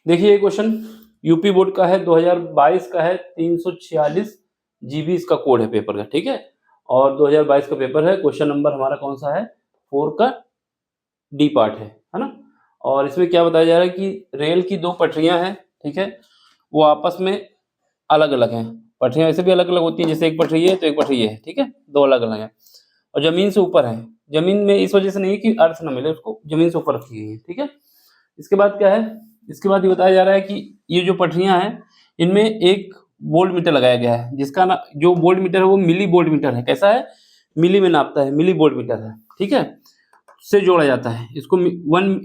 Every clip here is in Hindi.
देखिए ये क्वेश्चन यूपी बोर्ड का है, 2022 का है, 346 जीबी इसका कोड है पेपर का, ठीक है। और 2022 का पेपर है, क्वेश्चन नंबर हमारा कौन सा है, 4 का डी पार्ट है ना। और इसमें क्या बताया जा रहा है कि रेल की दो पटरियां हैं, ठीक है, वो आपस में अलग अलग हैं। पटरियां वैसे भी अलग अलग होती हैं, जैसे एक पटरी है तो एक पटरी ये है, ठीक है, दो अलग अलग हैं और जमीन से ऊपर है। जमीन में इस वजह से नहीं है कि अर्थ ना मिले उसको, जमीन से ऊपर रखी गई है, ठीक है। इसके बाद क्या है, इसके बाद ये बताया जा रहा है कि ये जो पटरियां हैं इनमें एक वोल्ट मीटर लगाया गया है, जिसका ना जो वोल्ट मीटर है वो मिली वोल्ट मीटर है। कैसा है, मिली में नापता है, मिली वोल्ट मीटर है, ठीक है, से जोड़ा जाता है इसको।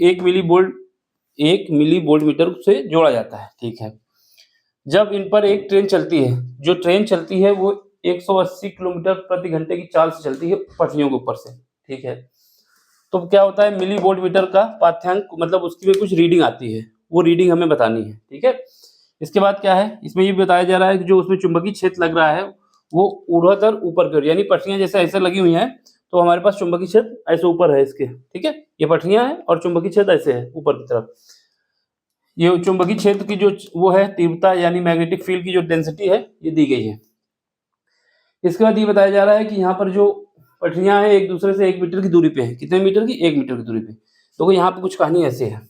एक मिली वोल्ट मीटर से जोड़ा जाता है, ठीक है। जब इन पर एक ट्रेन चलती है, जो ट्रेन चलती है वो 180 किलोमीटर प्रति घंटे की चाल से चलती है पटरियों के ऊपर से, ठीक है। तो क्या होता है, मिली वोल्ट मीटर का पाठ्यांक मतलब उसकी में कुछ रीडिंग आती है, वो रीडिंग हमें बतानी है, ठीक है। इसके बाद क्या है, इसमें ये बताया जा रहा है कि जो उसमें चुंबकीय क्षेत्र लग रहा है वो ऊर्ध्वाधर ऊपर की ओर, यानी पटरियां जैसे ऐसे लगी हुई हैं तो हमारे पास चुंबकीय क्षेत्र ऐसे ऊपर है इसके, ठीक है। ये पटरियां हैं और चुंबकीय क्षेत्र ऐसे है ऊपर की तरफ। ये चुंबकीय क्षेत्र की जो वो है तीव्रता यानी मैग्नेटिक फील्ड की जो डेंसिटी है ये दी गई है। इसके बाद ये बताया जा रहा है कि यहाँ पर जो पटरियां हैं एक दूसरे से 1 मीटर की दूरी पे है। कितने मीटर की, 1 मीटर की दूरी पे। तो यहाँ पे कुछ कहानी ऐसे है।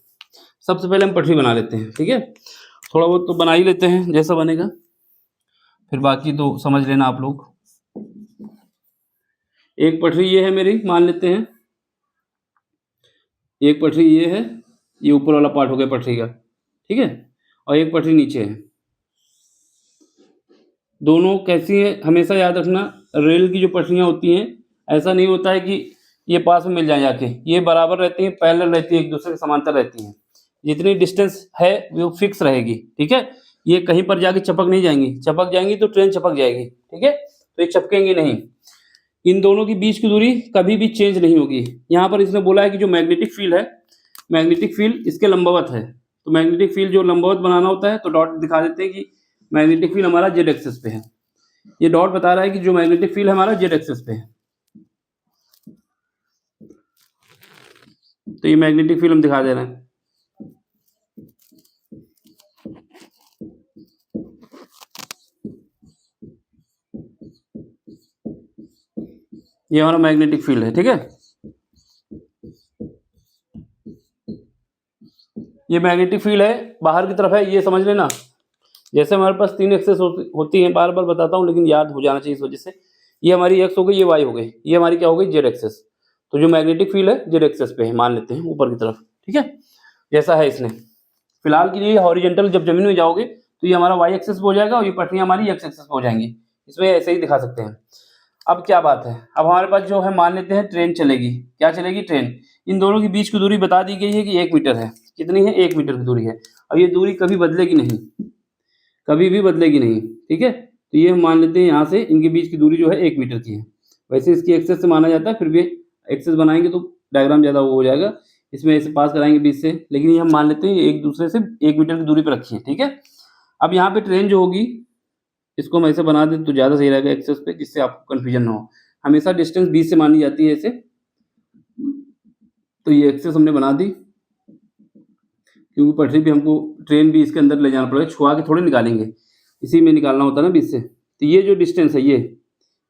सबसे पहले हम पटरी बना लेते हैं, ठीक है। थोड़ा बहुत तो बना ही लेते हैं जैसा बनेगा, फिर बाकी तो समझ लेना आप लोग। एक पटरी ये है मेरी, मान लेते हैं एक पटरी ये है, ये ऊपर वाला पार्ट हो गया पटरी का, ठीक है, और एक पटरी नीचे है। दोनों कैसी है हमेशा याद रखना, रेल की जो पटरियां होती हैं ऐसा नहीं होता है कि ये पास में मिल जाए जाके, ये बराबर रहती हैं, पैरेलल रहती है, एक दूसरे के समांतर रहती हैं। जितनी डिस्टेंस है वो फिक्स रहेगी, ठीक है। ये कहीं पर जाके चपक नहीं जाएंगी, चपक जाएंगी तो ट्रेन चपक जाएगी, ठीक है, तो ये चपकेंगी नहीं। इन दोनों के बीच की दूरी कभी भी चेंज नहीं होगी। यहाँ पर इसने बोला है कि जो मैग्नेटिक फील्ड है, मैग्नेटिक फील्ड इसके लंबवत है, तो मैग्नेटिक फील्ड जो लंबवत बनाना होता है तो डॉट दिखा देते हैं कि मैग्नेटिक फील्ड हमारा जेड एक्सिस पे है। ये डॉट बता रहा है कि जो मैग्नेटिक फील्ड हमारा जेड एक्सिस पे है, तो ये मैग्नेटिक फील्ड हम दिखा दे रहे हैं। ये हमारा मैग्नेटिक फील्ड है, ठीक है। ये मैग्नेटिक फील्ड है, बाहर की तरफ है, ये समझ लेना। जैसे हमारे पास 3 एक्सेस होती हैं, बार बार बताता हूँ लेकिन याद हो जाना चाहिए इस वजह से। ये हमारी एक्स हो गई, ये वाई हो गई, ये हमारी क्या हो गई, जेड एक्सेस। तो जो मैग्नेटिक फील्ड है जेड एक्सेस पे है, मान लेते हैं ऊपर की तरफ, ठीक है, जैसा है इसने। फिलहाल के लिए हॉरिजेंटल, जब जमीन में जाओगे तो ये हमारा वाई एक्सेस पे हो जाएगा और ये पटरियां हमारी एक्स एक्सेस पे हो जाएंगी। इसमें ऐसे ही दिखा सकते हैं। अब क्या बात है, अब हमारे पास जो है मान लेते हैं ट्रेन चलेगी। क्या चलेगी, ट्रेन। इन दोनों के बीच की दूरी बता दी गई है कि 1 मीटर है। कितनी है, 1 मीटर की दूरी है। अब ये दूरी कभी बदलेगी नहीं, कभी भी बदलेगी नहीं, ठीक है। तो ये हम मान लेते हैं यहाँ से इनके बीच की दूरी जो है 1 मीटर की है। वैसे इसकी एक्सेस से माना जाता है, फिर भी एक्सेस बनाएंगे तो डायग्राम ज़्यादा वो हो जाएगा, इसमें ऐसे पास कराएंगे बीच से, लेकिन ये हम मान लेते हैं एक दूसरे से 1 मीटर की दूरी पर रखी है, ठीक है। अब यहाँ पे ट्रेन जो होगी इसको हम ऐसे बना दें तो ज़्यादा सही रहेगा एक्सेस पे, जिससे आपको कन्फ्यूजन ना हो। हमेशा डिस्टेंस बीच से मानी जाती है ऐसे। तो ये एक्सेस हमने बना दी, क्योंकि पटरी भी हमको, ट्रेन भी इसके अंदर ले जाना पड़ेगा, छुआ के थोड़ी निकालेंगे, इसी में निकालना होता है ना बीच से। तो ये जो डिस्टेंस है ये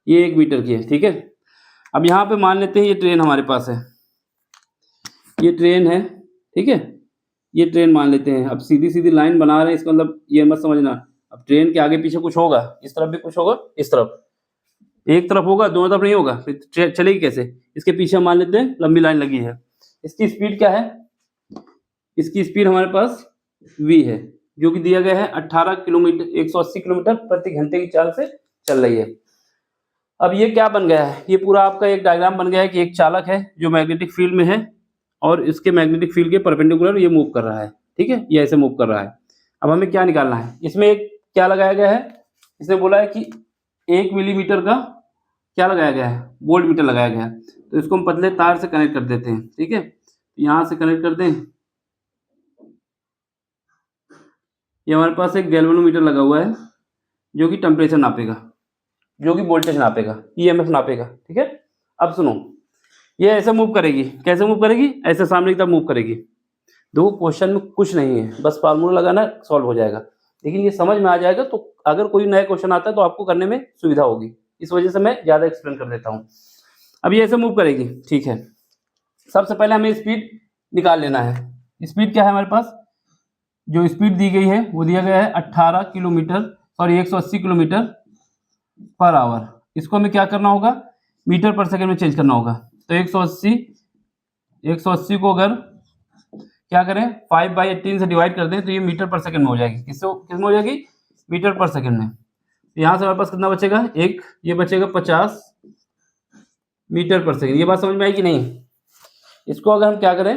1 मीटर की है, ठीक है। अब यहाँ पे मान लेते हैं ये ट्रेन हमारे पास है, ये ट्रेन है, ठीक है, ये ट्रेन मान लेते हैं। अब सीधी सीधी लाइन बना रहे हैं, इसका मतलब ये मत समझना अब ट्रेन के आगे पीछे कुछ होगा, इस तरफ भी कुछ होगा, इस तरफ, एक तरफ होगा, दोनों तरफ नहीं होगा, फिर चलेगी कैसे। इसके पीछे मान लेते हैं लंबी लाइन लगी है। इसकी स्पीड क्या है, इसकी स्पीड हमारे पास v है, जो कि दिया गया है 18 किलोमीटर 180 किलोमीटर प्रति घंटे की चाल से चल रही है। अब ये क्या बन गया है, ये पूरा आपका एक डायग्राम बन गया है कि एक चालक है जो मैग्नेटिक फील्ड में है और इसके मैग्नेटिक फील्ड के परपेंडिकुलर ये मूव कर रहा है, ठीक है, ये ऐसे मूव कर रहा है। अब हमें क्या निकालना है, इसमें एक क्या लगाया गया है, इसने बोला है कि 1 मिलीमीटर का क्या लगाया गया है, वोल्ट मीटर लगाया गया है। तो इसको हम पतले तार से कनेक्ट कर देते हैं, ठीक है, यहाँ से कनेक्ट कर दें। ये हमारे पास एक गैल्वेनोमीटर लगा हुआ है जो कि टेम्परेचर नापेगा, जो कि वोल्टेज नापेगा, ईएमएफ नापेगा, ठीक है। अब सुनो, ये ऐसे मूव करेगी, कैसे मूव करेगी, ऐसे सामने की तरफ मूव करेगी। देखो क्वेश्चन में कुछ नहीं है, बस फार्मूला लगाना सॉल्व हो जाएगा, लेकिन ये समझ में आ जाएगा तो अगर कोई नया क्वेश्चन आता है तो आपको करने में सुविधा होगी, इस वजह से मैं ज़्यादा एक्सप्लेन कर देता हूँ। अब ये ऐसे मूव करेगी, ठीक है। सबसे पहले हमें स्पीड निकाल लेना है। स्पीड क्या है हमारे पास, जो स्पीड दी गई है वो दिया गया है 18 kilometre, sorry 180 kilometre per hour. इसको हमें क्या करना होगा, मीटर पर सेकंड में चेंज करना होगा। तो 180 को अगर क्या करें 5/18 से डिवाइड कर दें तो ये मीटर पर सेकंड में हो जाएगी। किसमें हो जाएगी, मीटर पर सेकंड में। तो यहाँ से हमारे पास कितना बचेगा, एक ये बचेगा 50 मीटर पर सेकंड। ये बात समझ में आई कि नहीं। इसको अगर हम क्या करें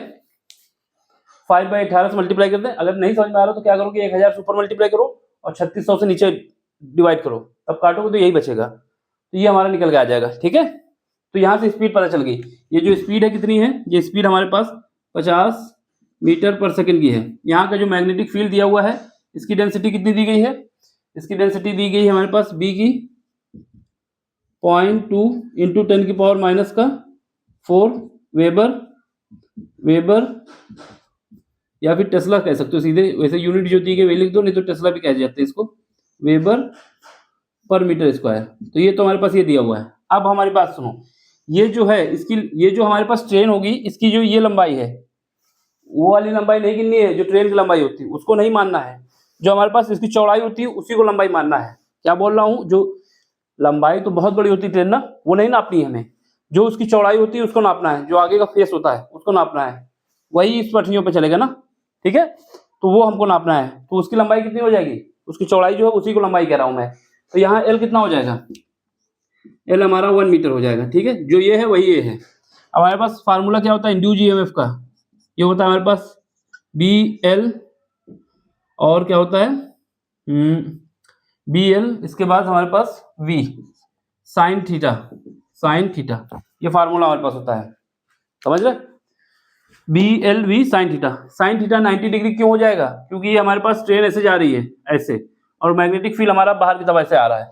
5/18 से मल्टीप्लाई कर दें, अगर नहीं समझ में आ रहा तो क्या करो कि 1000 से ऊपर मल्टीप्लाई करो और 3600 से नीचे डिवाइड करो, तब काटोगे तो यही बचेगा। तो ये हमारा निकल के आ जाएगा, ठीक है। तो यहाँ से स्पीड पता चल गई। ये जो स्पीड है कितनी है, ये स्पीड हमारे पास 50 मीटर पर सेकंड की है। यहाँ का जो मैग्नेटिक फील्ड दिया हुआ है, इसकी डेंसिटी कितनी दी गई है, इसकी डेंसिटी दी गई है हमारे पास बी की 0.2 इंटू 10⁻⁴ वेबर या फिर टेस्ला कह सकते हो सीधे, वैसे यूनिट जो दी गई वही लिख दो, नहीं तो टेस्ला भी कह जाते हैं इसको, वेबर पर मीटर स्क्वायर। तो ये तो हमारे पास ये दिया हुआ है। अब हमारी बात सुनो, ये जो है इसकी, ये जो हमारे पास ट्रेन होगी इसकी जो ये लंबाई है, वो वाली लंबाई नहीं गिननी है जो ट्रेन की लंबाई होती है, उसको नहीं मानना है। जो हमारे पास इसकी चौड़ाई होती है उसी को लंबाई मानना है। क्या बोल रहा हूँ, जो लंबाई तो बहुत बड़ी होती है ट्रेन ना, वो नहीं नापनी है हमें, जो उसकी चौड़ाई होती है उसको नापना है, जो आगे का फेस होता है उसको नापना है, वही इस पटरियों पे चलेगा ना, ठीक है। तो वो हमको नापना है, तो उसकी लंबाई कितनी हो जाएगी, उसकी चौड़ाई जो है उसी को लंबाई कह रहा हूँ मैं। तो यहाँ एल कितना हो जाएगा, एल हमारा 1 मीटर हो जाएगा, ठीक है। जो ये है वही ये है। अब हमारे पास फार्मूला क्या होता है इंड्यूस ईएमएफ का, ये होता है हमारे पास बी एल और क्या होता है बी एल, इसके बाद हमारे पास वी साइन थीटा, ये फार्मूला हमारे पास होता है, समझ रहे। B L v sine theta 90 degree क्यों हो जाएगा, क्योंकि ये हमारे पास ट्रेन ऐसे जा रही है ऐसे, और मैग्नेटिक फील्ड हमारा बाहर की तरफ ऐसे आ रहा है,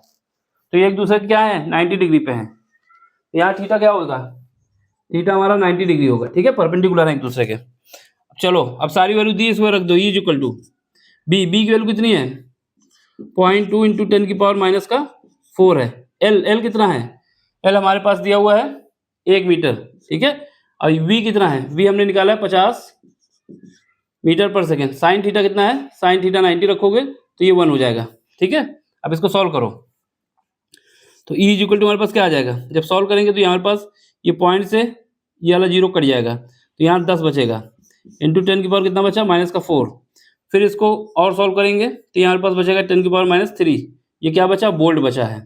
तो ये एक दूसरे के क्या है 90 डिग्री पे है। यहाँ थीटा क्या होगा, थीटा हमारा 90 डिग्री होगा, ठीक है, परपेंडिकुलर है एक दूसरे के। चलो अब सारी वैल्यू दी इसमें रख दो, ई इक्वल टू बी की वैल्यू कितनी है 0.2 इंटू 10⁻⁴ है। एल कितना है, एल हमारे पास दिया हुआ है 1 मीटर, ठीक है। और वी कितना है, वी हमने निकाला है 50 मीटर पर सेकेंड। साइन थीटा कितना है, साइन थीटा 90 रखोगे तो ये 1 हो जाएगा, ठीक है। अब इसको सॉल्व करो तो ई इक्वल टू हमारे पास क्या आ जाएगा, जब सॉल्व करेंगे तो ये हमारे पास ये पॉइंट से ये वाला 0 कट जाएगा, तो यहाँ 10 बचेगा, इंटू 10 की पावर कितना बचा -4। फिर इसको और सॉल्व करेंगे तो यहाँ हमारे पास बचेगा 10 की पावर -3। ये क्या बचा, बोल्ट बचा है,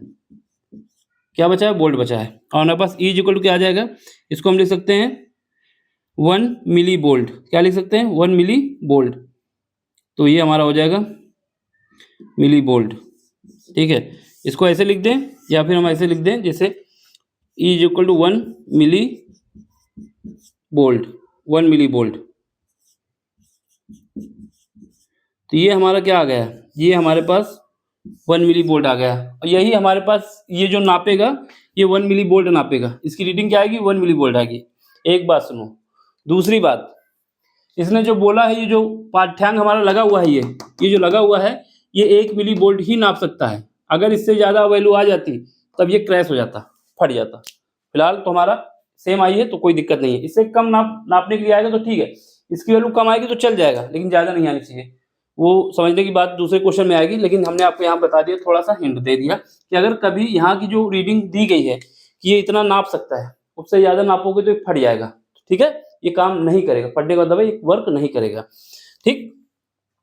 क्या बचा है, बोल्ट बचा है। और हमारे पास ई इक्वल टू क्या आ जाएगा, इसको हम लिख सकते हैं 1 मिली बोल्ट। क्या लिख सकते हैं, 1 मिली बोल्ट। तो ये हमारा हो जाएगा मिली बोल्ट, ठीक है। इसको ऐसे लिख दें या फिर हम ऐसे लिख दें जैसे E equal to 1 millivolt, 1 millivolt. तो ये हमारा क्या आ गया, ये हमारे पास 1 मिली बोल्ट आ गया। और यही हमारे पास ये जो नापेगा ये 1 मिली बोल्ट नापेगा, इसकी रीडिंग क्या आएगी 1 मिली बोल्ट आएगी। एक बात सुनो, दूसरी बात, इसने जो बोला है ये जो पाठ्यांक हमारा लगा हुआ है, ये जो लगा हुआ है ये 1 मिली बोल्ट ही नाप सकता है। अगर इससे ज़्यादा वैल्यू आ जाती तब ये क्रैश हो जाता, फट जाता। फिलहाल तो हमारा सेम आई है तो कोई दिक्कत नहीं है। इससे कम नापने के लिए आएगा तो ठीक है, इसकी वैल्यू कम आएगी तो चल जाएगा, लेकिन ज़्यादा नहीं आनी चाहिए। वो समझने की बात दूसरे क्वेश्चन में आएगी, लेकिन हमने आपको यहाँ बता दिया, थोड़ा सा हिंट दे दिया कि अगर कभी यहाँ की जो रीडिंग दी गई है कि ये इतना नाप सकता है, उससे ज़्यादा नापोगे तो ये फट जाएगा, ठीक है। ये काम नहीं करेगा, फटने का मतलब ये वर्क नहीं करेगा, ठीक।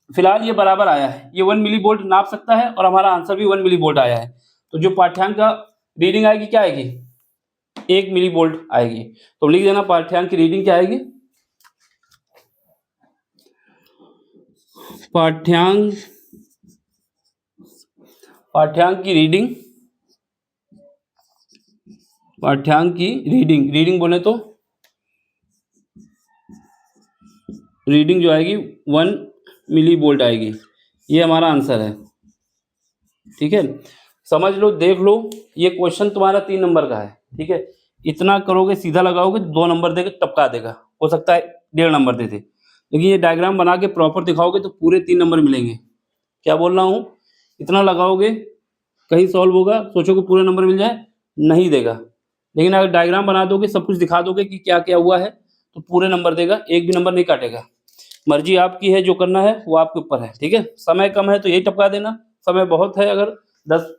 फिलहाल ये बराबर आया है, ये 1 मिली वोल्ट नाप सकता है और हमारा आंसर भी 1 मिली वोल्ट आया है। तो जो पाठ्यांक का रीडिंग आएगी क्या आएगी, 1 मिली वोल्ट आएगी। तो लिख देना पाठ्यांक की रीडिंग क्या आएगी, पाठ्यांक की रीडिंग बोले तो रीडिंग जो आएगी 1 मिली वोल्ट आएगी। ये हमारा आंसर है, ठीक है। समझ लो, देख लो, ये क्वेश्चन तुम्हारा 3 नंबर का है, ठीक है। इतना करोगे, सीधा लगाओगे 2 नंबर देगा, टपका देगा, हो सकता है 1.5 नंबर दे दे, लेकिन ये डायग्राम बना के प्रॉपर दिखाओगे तो पूरे 3 नंबर मिलेंगे। क्या बोल रहा हूँ? इतना लगाओगे कहीं सॉल्व होगा, सोचोगे पूरे नंबर मिल जाए, नहीं देगा। लेकिन अगर डायग्राम बना दोगे, सब कुछ दिखा दोगे कि क्या-क्या हुआ है, तो पूरे नंबर देगा, एक भी नंबर नहीं काटेगा। मर्जी आपकी है, जो करना है वो आपके ऊपर है, ठीक है? समय कम है तो यही टपका देना, समय बहुत है अगर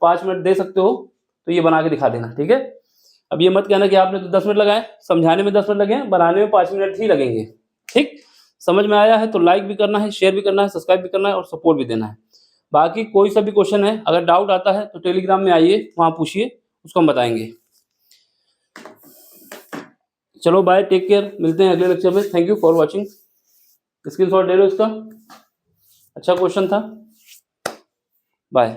5 मिनट दे सकते हो तो ये बना के दिखा देना, ठीक है? अब ये मत कहना कि आपने तो 10 मिनट लगाए, समझाने में 10 मिनट लगे हैं, बनाने में 5 मिनट ही लगेंगे, ठीक? समझ में आया है तो लाइक भी करना है, शेयर भी करना है, सब्सक्राइब भी करना है और सपोर्ट भी देना है। बाकी कोई सा भी क्वेश्चन है, अगर डाउट आता है तो टेलीग्राम में आइए, वहाँ पूछिए, उसको हम बताएँगे। चलो बाय, टेक केयर, मिलते हैं अगले लेक्चर में। Thank you for watching. Screenshot ले लो इसका, अच्छा क्वेश्चन था। बाय।